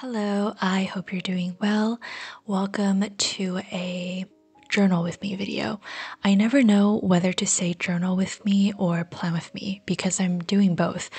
Hello, I hope you're doing well. Welcome to a journal with me video. I never know whether to say journal with me or plan with me because I'm doing both.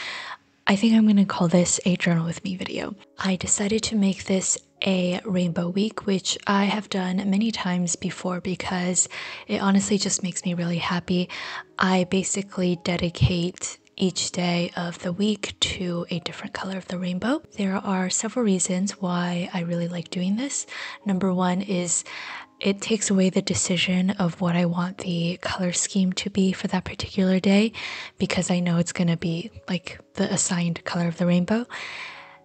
I think I'm going to call this a journal with me video. I decided to make this a rainbow week, which I have done many times before because it honestly just makes me really happy. I basically dedicate each day of the week to a different color of the rainbow. There are several reasons why I really like doing this. Number one is it takes away the decision of what I want the color scheme to be for that particular day because I know it's going to be like the assigned color of the rainbow.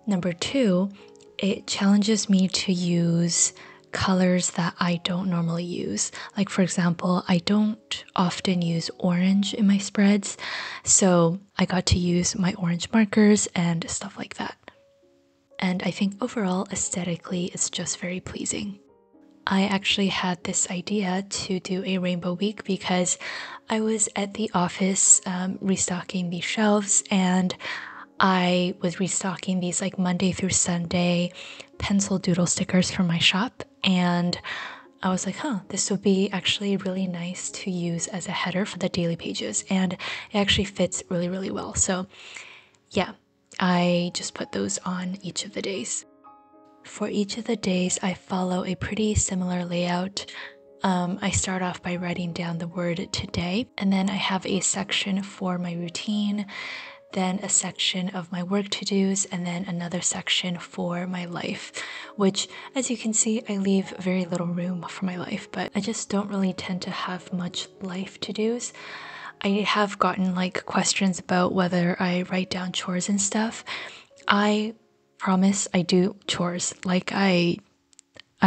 Number two, it challenges me to use colors that I don't normally use. Like for example, I don't often use orange in my spreads, so I got to use my orange markers and stuff like that. And I think overall, aesthetically, it's just very pleasing. I actually had this idea to do a rainbow week because I was at the office restocking the shelves, and I was restocking these like Monday through Sunday pencil doodle stickers from my shop, and I was like, this would be actually really nice to use as a header for the daily pages, and it actually fits really, really well. So yeah, I just put those on each of the days. For each of the days, I follow a pretty similar layout. I start off by writing down the word today, and then I have a section for my routine, then a section of my work to-dos, and then another section for my life, which, as you can see, I leave very little room for my life, but I just don't really tend to have much life to-dos. I have gotten like questions about whether I write down chores and stuff. I promise I do chores, like I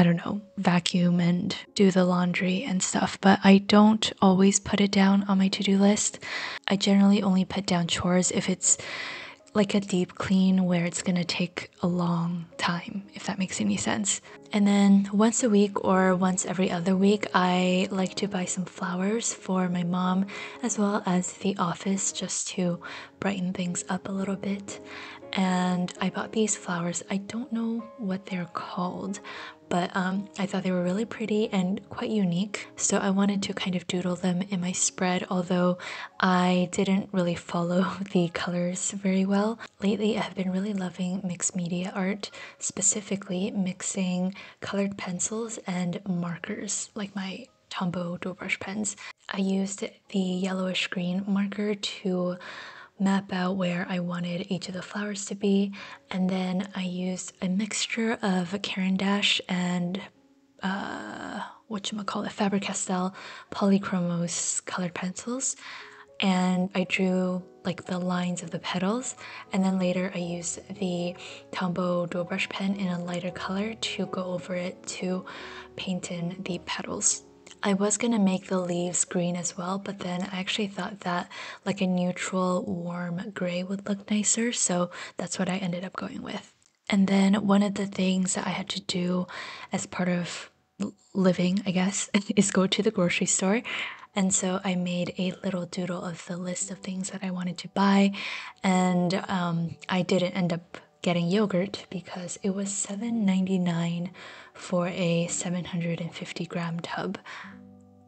don't know, vacuum and do the laundry and stuff, but I don't always put it down on my to-do list. I generally only put down chores if it's like a deep clean where it's gonna take a long time, if that makes any sense. And then once a week or once every other week, I like to buy some flowers for my mom as well as the office just to brighten things up a little bit. And I bought these flowers. I don't know what they're called, but I thought they were really pretty and quite unique, so I wanted to kind of doodle them in my spread, although I didn't really follow the colors very well. Lately, I've been really loving mixed media art, specifically mixing colored pencils and markers, like my Tombow dual brush pens. I used the yellowish green marker to map out where I wanted each of the flowers to be, and then I used a mixture of Caran d'Ache and Faber-Castell Polychromos colored pencils, and I drew like the lines of the petals, and then later I used the Tombow dual brush pen in a lighter color to go over it to paint in the petals. I was gonna make the leaves green as well, but then I actually thought that like a neutral warm gray would look nicer, so that's what I ended up going with. And then one of the things that I had to do as part of living, I guess, is go to the grocery store. And so I made a little doodle of the list of things that I wanted to buy, and I didn't end up getting yogurt because it was $7.99 for a 750 gram tub.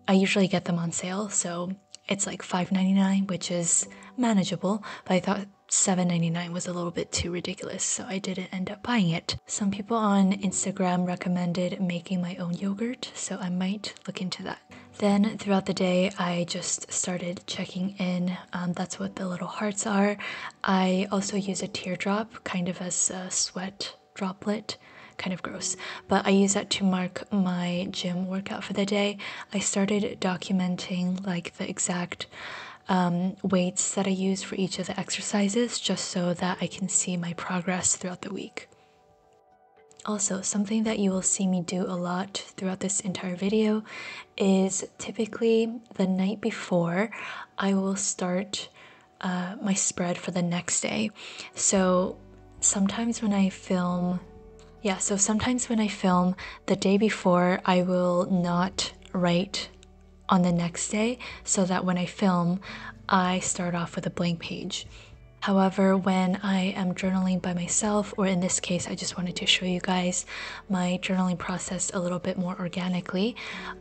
I usually get them on sale, so it's like $5.99, which is manageable, but I thought $7.99 was a little bit too ridiculous, so I didn't end up buying it. Some people on Instagram recommended making my own yogurt, so I might look into that. Then throughout the day, I just started checking in. That's what the little hearts are. I also use a teardrop, kind of as a sweat droplet. Kind of gross, but I use that to mark my gym workout for the day. I started documenting like the exact weights that I use for each of the exercises, just so that I can see my progress throughout the week. Also, something that you will see me do a lot throughout this entire video is typically the night before I will start my spread for the next day. So sometimes when I film the day before, I will not write on the next day so that when I film, I start off with a blank page. However, when I am journaling by myself, or in this case, I just wanted to show you guys my journaling process a little bit more organically,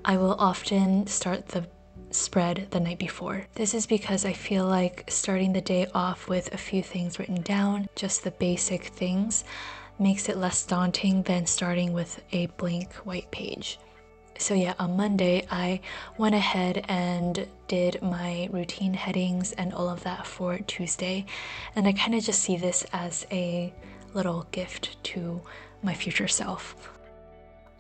I will often start the spread the night before. This is because I feel like starting the day off with a few things written down, just the basic things, makes it less daunting than starting with a blank white page. So yeah, on Monday, I went ahead and did my routine headings and all of that for Tuesday. And I kind of just see this as a little gift to my future self.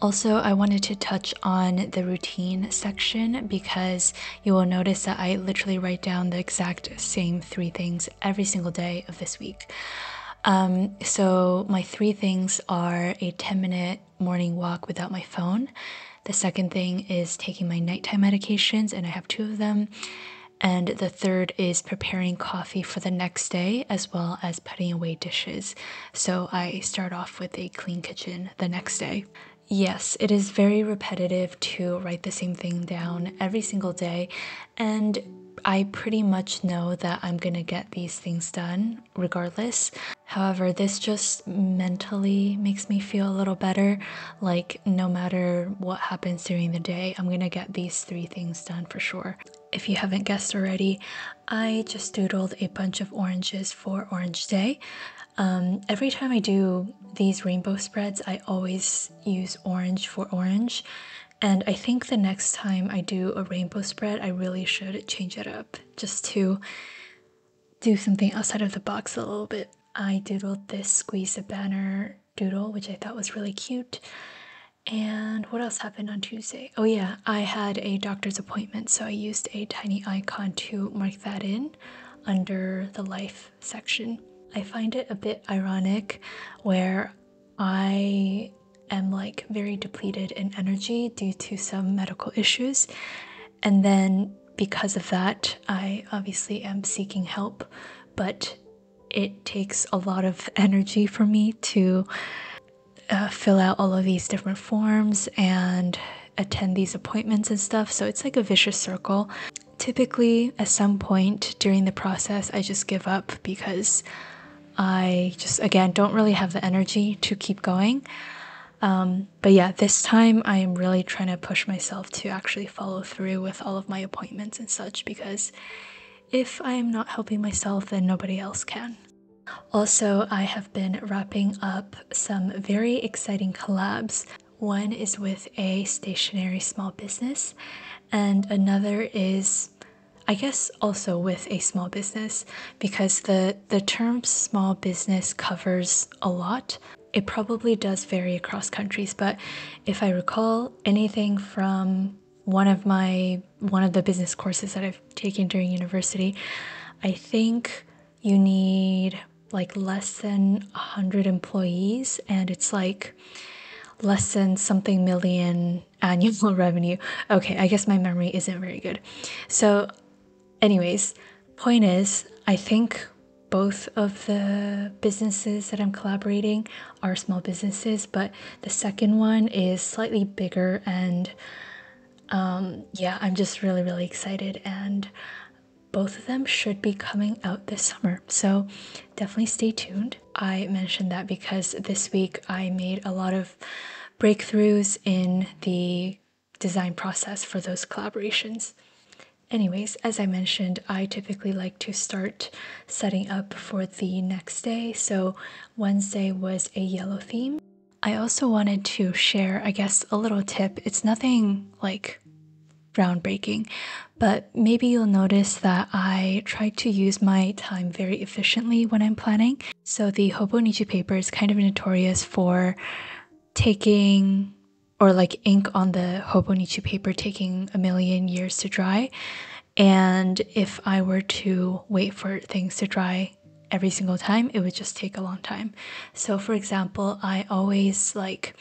Also, I wanted to touch on the routine section because you will notice that I literally write down the exact same 3 things every single day of this week. So my 3 things are a 10-minute morning walk without my phone. The second thing is taking my nighttime medications, and I have 2 of them. And the third is preparing coffee for the next day, as well as putting away dishes. So I start off with a clean kitchen the next day. Yes, it is very repetitive to write the same thing down every single day, and I pretty much know that I'm gonna get these things done regardless. However, this just mentally makes me feel a little better, like no matter what happens during the day, I'm gonna get these 3 things done for sure. If you haven't guessed already, I just doodled a bunch of oranges for Orange Day. Every time I do these rainbow spreads, I always use orange for orange. And I think the next time I do a rainbow spread, I really should change it up just to do something outside of the box a little bit. I doodled this squeeze a banner doodle, which I thought was really cute. And what else happened on Tuesday? Oh yeah, I had a doctor's appointment, so I used a tiny icon to mark that in under the life section. I find it a bit ironic where I am like very depleted in energy due to some medical issues, and then because of that I obviously am seeking help, but it takes a lot of energy for me to fill out all of these different forms and attend these appointments and stuff, so it's like a vicious circle. Typically at some point during the process I just give up because I just, again, don't really have the energy to keep going. But yeah, this time I am really trying to push myself to actually follow through with all of my appointments and such, because if I am not helping myself, then nobody else can. Also, I have been wrapping up some very exciting collabs. One is with a stationery small business, and another is, I guess, also with a small business, because the term small business covers a lot. It probably does vary across countries, but if I recall, anything from one of the business courses that I've taken during university, I think you need like less than 100 employees, and it's like less than something million annual revenue. Okay, I guess my memory isn't very good. So anyways, point is, I think both of the businesses that I'm collaborating are small businesses, but the second one is slightly bigger, and yeah, I'm just really excited, and both of them should be coming out this summer, so definitely stay tuned. I mentioned that because this week I made a lot of breakthroughs in the design process for those collaborations. Anyways, as I mentioned, I typically like to start setting up for the next day, so Wednesday was a yellow theme. I also wanted to share, I guess, a little tip. It's nothing like groundbreaking, but maybe you'll notice that I try to use my time very efficiently when I'm planning. So the Hobonichi paper is kind of notorious for taking, or like ink on the Hobonichi paper taking a million years to dry. And if I were to wait for things to dry every single time, it would just take a long time. So for example, I always like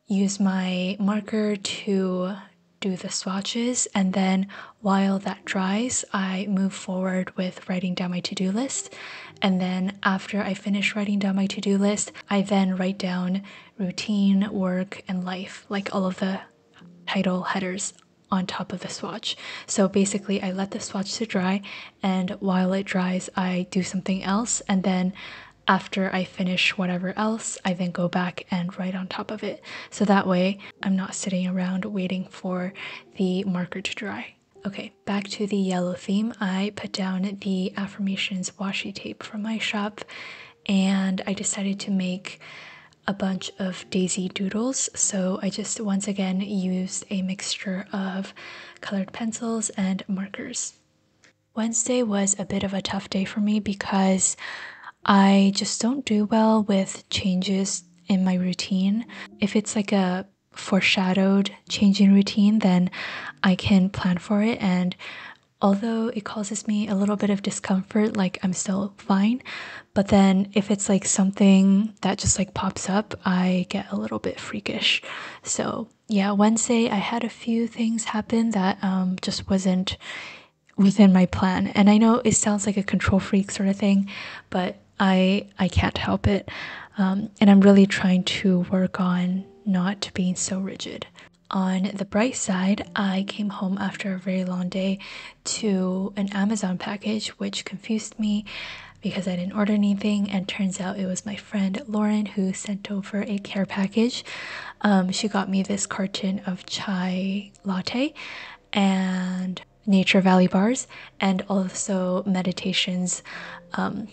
use my marker to do the swatches, and then while that dries, I move forward with writing down my to-do list. And then after I finish writing down my to-do list, I then write down routine, work, and life, like all of the title headers on top of the swatch. So basically I let the swatch to dry, and while it dries I do something else, and then after I finish whatever else, I then go back and write on top of it. So that way I'm not sitting around waiting for the marker to dry. Okay, back to the yellow theme. I put down the affirmations washi tape from my shop, and I decided to make a bunch of daisy doodles. So I just once again used a mixture of colored pencils and markers. Wednesday was a bit of a tough day for me because I just don't do well with changes in my routine. If it's like a foreshadowed change in routine, then I can plan for it, and although it causes me a little bit of discomfort, like I'm still fine. But then if it's like something that just like pops up, I get a little bit freakish. So yeah, Wednesday I had a few things happen that just wasn't within my plan. And I know it sounds like a control freak sort of thing, but I can't help it. And I'm really trying to work on not being so rigid. On the bright side, I came home after a very long day to an Amazon package, which confused me because I didn't order anything, and turns out it was my friend Lauren who sent over a care package. She got me this carton of chai latte and Nature Valley bars, and also Meditations,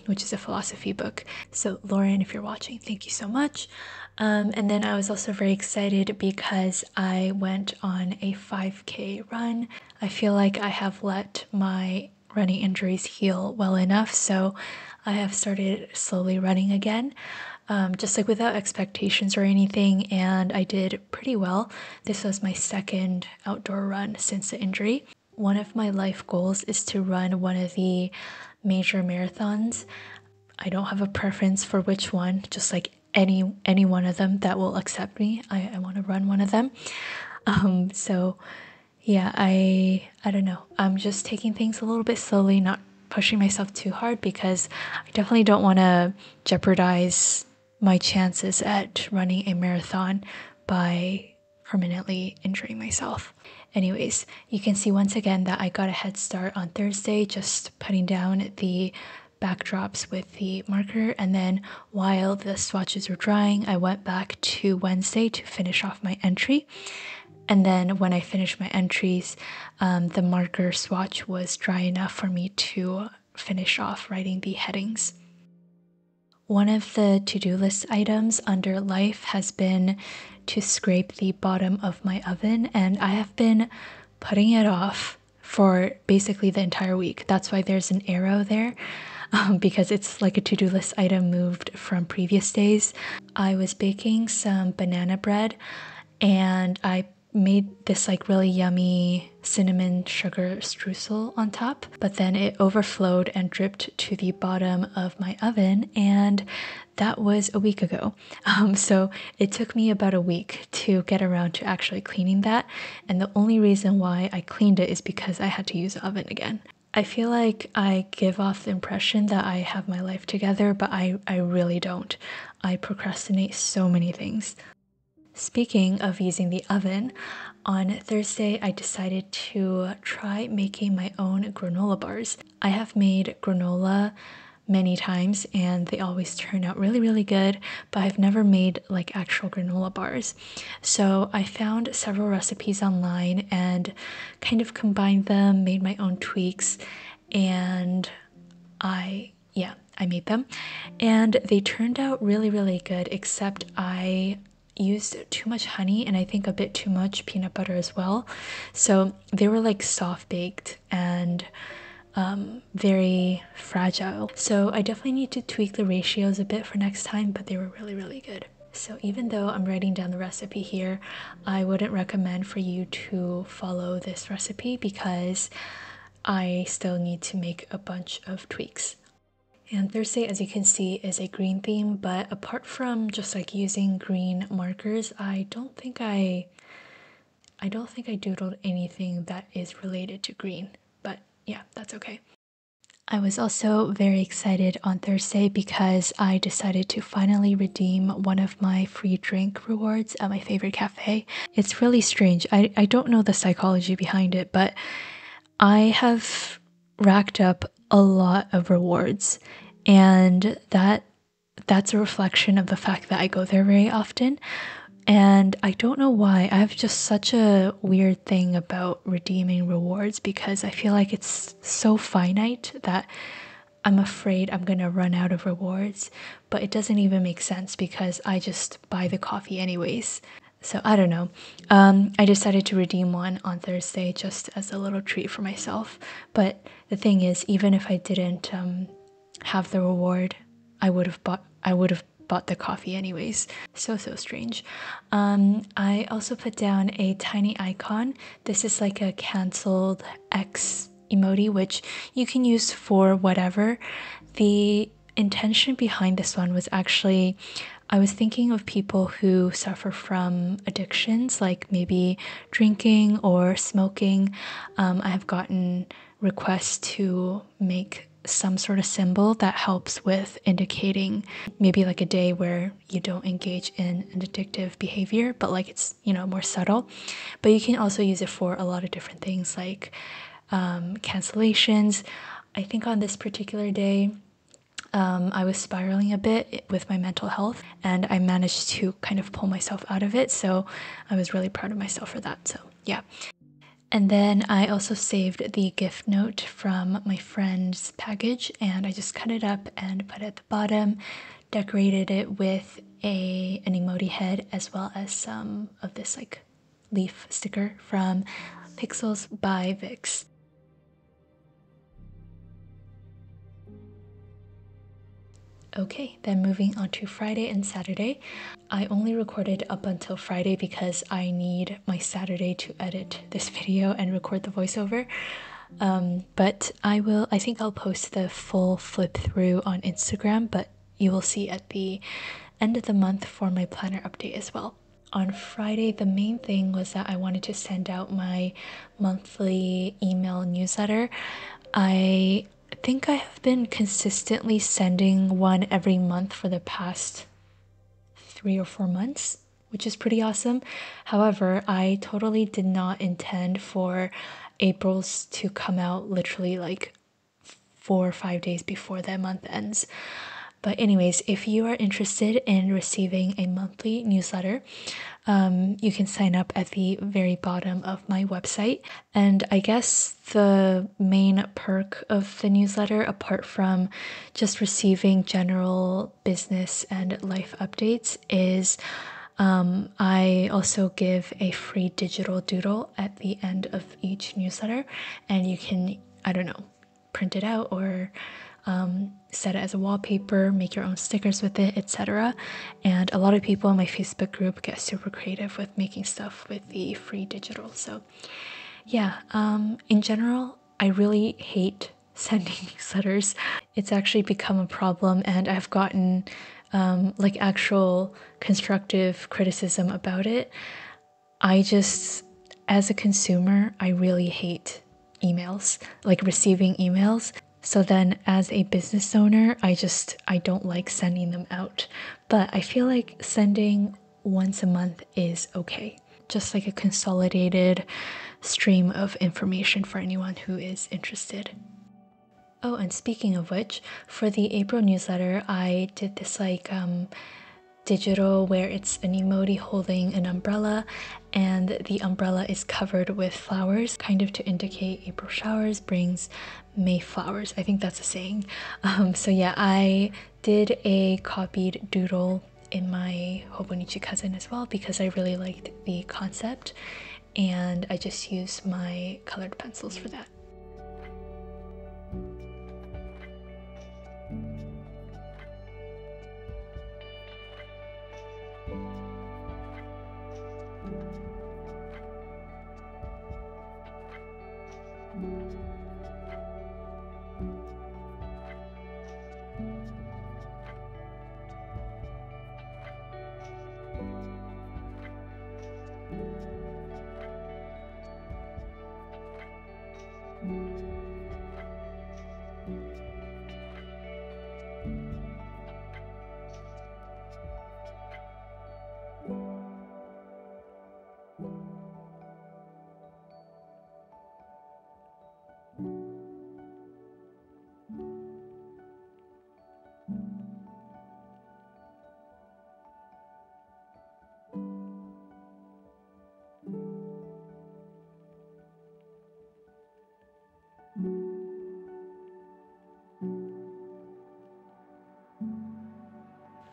which is a philosophy book. So Lauren, if you're watching, thank you so much. And then I was also very excited because I went on a 5K run. I feel like I have let my running injuries heal well enough, so I have started slowly running again, just like without expectations or anything, and I did pretty well. This was my second outdoor run since the injury. One of my life goals is to run one of the major marathons. I don't have a preference for which one, just like any one of them that will accept me. I want to run one of them. So yeah, I don't know. I'm just taking things a little bit slowly, not pushing myself too hard, because I definitely don't want to jeopardize my chances at running a marathon by permanently injuring myself. Anyways, you can see once again that I got a head start on Thursday, just putting down the backdrops with the marker, and then while the swatches were drying, I went back to Wednesday to finish off my entry. And then when I finished my entries, the marker swatch was dry enough for me to finish off writing the headings. One of the to-do list items under life has been to scrape the bottom of my oven, and I have been putting it off for basically the entire week. That's why there's an arrow there, because it's like a to-do list item moved from previous days. I was baking some banana bread, and I made this like really yummy cinnamon sugar streusel on top, but then it overflowed and dripped to the bottom of my oven, and that was a week ago. So it took me about a week to get around to actually cleaning that, and the only reason why I cleaned it is because I had to use the oven again. I feel like I give off the impression that I have my life together, but I really don't. I procrastinate so many things. Speaking of using the oven, on Thursday I decided to try making my own granola bars. I have made granola many times and they always turn out really good, but I've never made like actual granola bars. So I found several recipes online and kind of combined them, made my own tweaks, and I made them. And they turned out really good, except I used too much honey and I think a bit too much peanut butter as well. So they were like soft baked and very fragile. So I definitely need to tweak the ratios a bit for next time, but they were really good. So even though I'm writing down the recipe here, I wouldn't recommend for you to follow this recipe because I still need to make a bunch of tweaks. And Thursday, as you can see, is a green theme, but apart from just like using green markers, I don't think I doodled anything that is related to green, but yeah, that's okay. I was also very excited on Thursday because I decided to finally redeem one of my free drink rewards at my favorite cafe. It's really strange. I don't know the psychology behind it, but I have racked up a lot of rewards, and that's a reflection of the fact that I go there very often. And I don't know why. I have just such a weird thing about redeeming rewards because I feel like it's so finite that I'm afraid I'm gonna run out of rewards. But it doesn't even make sense because I just buy the coffee anyways. So I don't know. I decided to redeem one on Thursday just as a little treat for myself. But the thing is, even if I didn't have the reward, I would have bought the coffee anyways. So strange. I also put down a tiny icon. This is like a canceled X emoji, which you can use for whatever. The intention behind this one was actually, I was thinking of people who suffer from addictions, like maybe drinking or smoking. I have gotten requests to make some sort of symbol that helps with indicating maybe like a day where you don't engage in an addictive behavior, but like it's, you know, more subtle. But you can also use it for a lot of different things like cancellations. I think on this particular day, I was spiraling a bit with my mental health, and I managed to kind of pull myself out of it. So I was really proud of myself for that. So yeah. And then I also saved the gift note from my friend's package, and I just cut it up and put it at the bottom, decorated it with an emoji head as well as some of this like leaf sticker from Pixels by Vix. Okay, then moving on to Friday and Saturday. I only recorded up until Friday because I need my Saturday to edit this video and record the voiceover. But I think I'll post the full flip through on Instagram, but you will see at the end of the month for my planner update as well. On Friday, the main thing was that I wanted to send out my monthly email newsletter. I think I have been consistently sending one every month for the past 3 or 4 months, which is pretty awesome. However, I totally did not intend for April's to come out literally like 4 or 5 days before that month ends. But anyways, if you are interested in receiving a monthly newsletter, you can sign up at the very bottom of my website. And I guess the main perk of the newsletter, apart from just receiving general business and life updates, is I also give a free digital doodle at the end of each newsletter, and you can, I don't know, print it out or set it as a wallpaper, make your own stickers with it, etc. And a lot of people in my Facebook group get super creative with making stuff with the free digital. So yeah, in general, I really hate sending newsletters. It's actually become a problem, and I've gotten like actual constructive criticism about it. I just, as a consumer, I really hate emails, like receiving emails. So then as a business owner, I don't like sending them out. But I feel like sending once a month is okay. Just like a consolidated stream of information for anyone who is interested. Oh, and speaking of which, for the April newsletter, I did this like digital where it's an emoji holding an umbrella, and the umbrella is covered with flowers, kind of to indicate April showers brings May flowers. I think that's a saying. So yeah, I did a copied doodle in my Hobonichi Cousin as well because I really liked the concept, and I just used my colored pencils for that.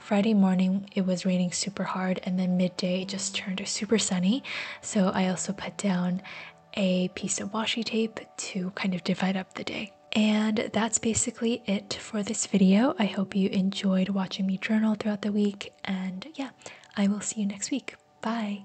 Friday morning it was raining super hard, and then midday it just turned super sunny. So I also put down a piece of washi tape to kind of divide up the day. And that's basically it for this video. I hope you enjoyed watching me journal throughout the week, and yeah, I will see you next week. Bye!